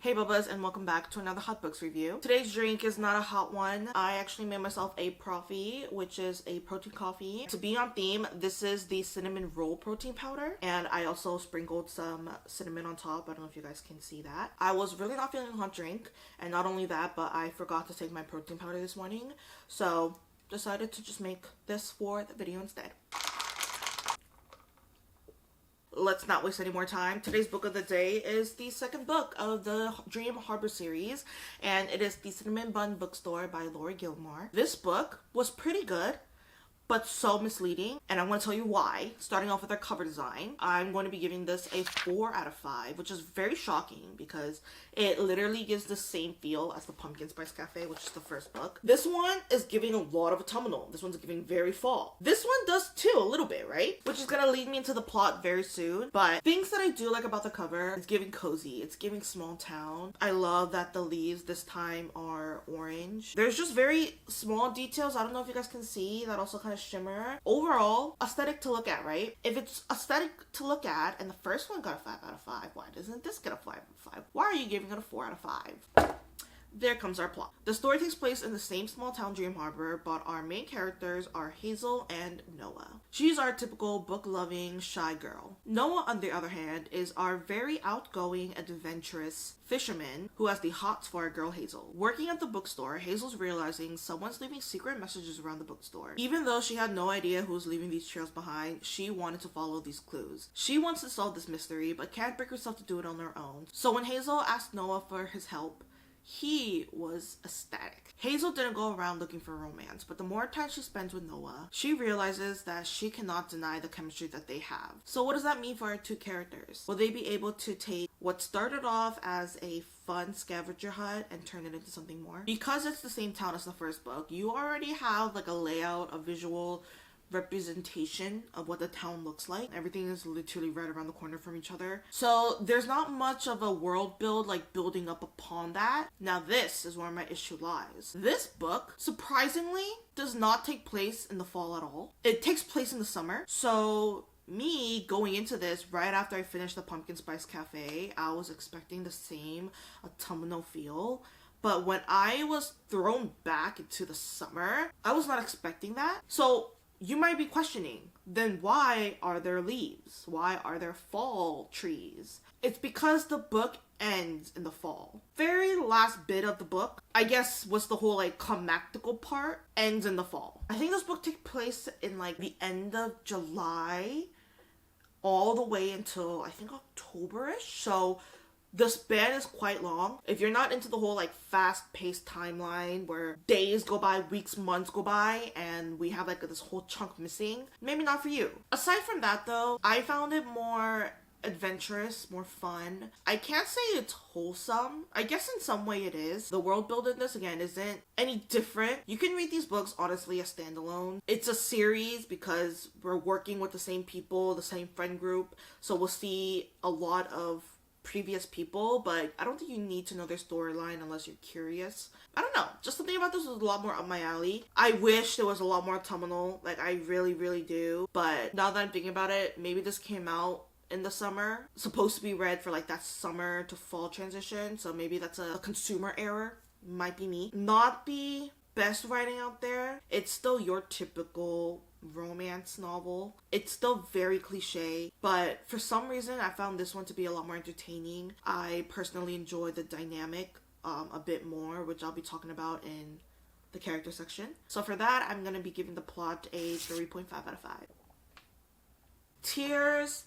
Hey Bubbas, and welcome back to another Hot Books review. Today's drink is not a hot one. I actually made myself a Profi, which is a protein coffee. To be on theme, this is the cinnamon roll protein powder, and I also sprinkled some cinnamon on top. I don't know if you guys can see that. I was really not feeling a hot drink, and not only that, but I forgot to take my protein powder this morning, so decided to just make this for the video instead. Let's not waste any more time. Today's book of the day is the second book of the Dream Harbor series, and it is The Cinnamon Bun Bookstore by Laura Gilmore. This book was pretty good, but so misleading, and I'm going to tell you why. Starting off with our cover design, I'm going to be giving this a 4 out of 5, which is very shocking because it literally gives the same feel as the Pumpkin Spice Cafe, which is the first book. This one is giving a lot of autumnal. This one's giving very fall. This one does too, a little bit, right? Which is going to lead me into the plot very soon, but things that I do like about the cover, it's giving cozy, it's giving small town. I love that the leaves this time are orange. There's just very small details, I don't know if you guys can see, that also kind of shimmer. Overall, aesthetic to look at, right? If it's aesthetic to look at and the first one got a 5 out of 5, why doesn't this get a 5 out of 5? Why are you giving it a 4 out of 5? There comes our plot. The story takes place in the same small town Dream Harbor, but our main characters are Hazel and Noah. She's our typical book-loving, shy girl. Noah, on the other hand, is our very outgoing, adventurous fisherman who has the hots for our girl Hazel. Working at the bookstore, Hazel's realizing someone's leaving secret messages around the bookstore. Even though she had no idea who's leaving these trails behind, she wanted to follow these clues. She wants to solve this mystery, but can't bring herself to do it on her own. So when Hazel asked Noah for his help, he was ecstatic. Hazel didn't go around looking for romance, but the more time she spends with Noah, she realizes that she cannot deny the chemistry that they have. So what does that mean for our two characters? Will they be able to take what started off as a fun scavenger hunt and turn it into something more? Because it's the same town as the first book, you already have like a layout, a visual representation of what the town looks like. Everything is literally right around the corner from each other. So there's not much of a world build like building up upon that. Now this is where my issue lies. This book, surprisingly, does not take place in the fall at all. It takes place in the summer. So me going into this right after I finished the Pumpkin Spice Cafe, I was expecting the same autumnal feel. But when I was thrown back into the summer, I was not expecting that. So you might be questioning, then why are there leaves? Why are there fall trees? It's because the book ends in the fall. Very last bit of the book, I guess, was the whole like climactical part, ends in the fall. I think this book takes place in like the end of July all the way until I think October-ish. So the span is quite long. If you're not into the whole like fast-paced timeline where days go by, weeks, months go by, and we have like this whole chunk missing, maybe not for you. Aside from that though, I found it more adventurous, more fun. I can't say it's wholesome. I guess in some way it is. The world building in this again isn't any different. You can read these books honestly as standalone. It's a series because we're working with the same people, the same friend group, so we'll see a lot of previous people, but I don't think you need to know their storyline unless you're curious. I don't know, just something about this was a lot more up my alley. I wish there was a lot more autumnal, like I really do, but now that I'm thinking about it, maybe this came out in the summer, supposed to be read for like that summer to fall transition, so maybe that's a consumer error. Might be me. Not the best writing out there. It's still your typical romance novel. It's still very cliche, but for some reason I found this one to be a lot more entertaining. I personally enjoy the dynamic a bit more, which I'll be talking about in the character section. So for that, I'm gonna be giving the plot a 3.5 out of 5. Tears.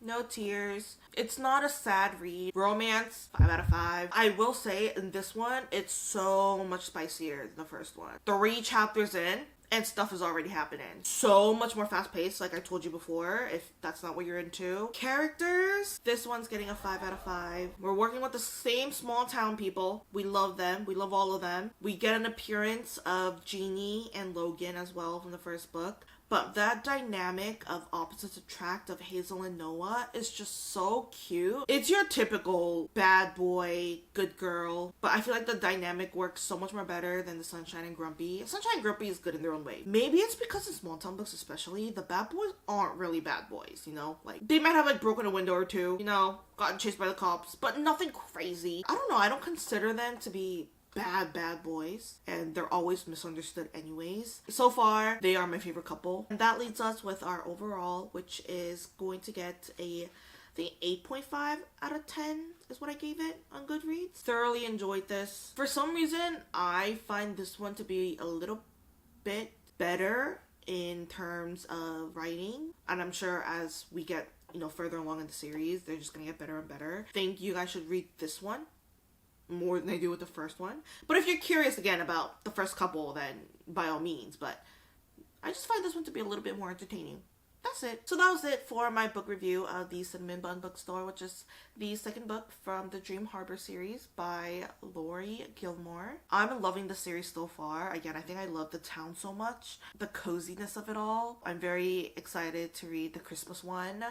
No tears. It's not a sad read. Romance, 5 out of 5. I will say in this one, it's so much spicier than the first one. 3 chapters in, and stuff is already happening. So much more fast-paced, like I told you before, if that's not what you're into. Characters, this one's getting a 5 out of 5. We're working with the same small town people. We love them. We love all of them. We get an appearance of Jeannie and Logan as well from the first book. but that dynamic of opposites attract of Hazel and Noah is just so cute. It's your typical bad boy, good girl, but I feel like the dynamic works so much more better than the Sunshine and Grumpy. Sunshine and Grumpy is good in their own way. Maybe it's because in small town books especially, the bad boys aren't really bad boys, you know? Like, they might have like broken a window or two, you know, gotten chased by the cops, but nothing crazy. I don't know, I don't consider them to be bad boys, and they're always misunderstood anyways. So far, they are my favorite couple. And that leads us with our overall, which is going to get a, I think 8.5 out of 10 is what I gave it on Goodreads. Thoroughly enjoyed this. For some reason, I find this one to be a little bit better in terms of writing, and I'm sure as we get, you know, further along in the series, they're just gonna get better and better. I think you guys should read this one more than they do with the first one. But if you're curious again about the first couple, then by all means. But I just find this one to be a little bit more entertaining. That's it. So that was it for my book review of the Cinnamon Bun Bookstore, which is the second book from the Dream Harbor series by Lori Gilmore. I'm loving the series so far. Again, I think I love the town so much. The coziness of it all. I'm very excited to read the Christmas one.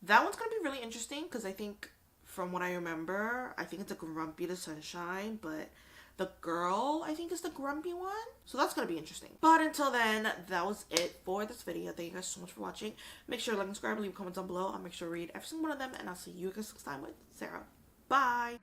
That one's going to be really interesting because I think, from what I remember, I think it's a Grumpy to Sunshine, but the girl, I think, is the grumpy one. So that's going to be interesting. But until then, that was it for this video. Thank you guys so much for watching. Make sure to like and subscribe, leave a comment down below. I'll make sure to read every single one of them, and I'll see you guys next time with Sarah. Bye!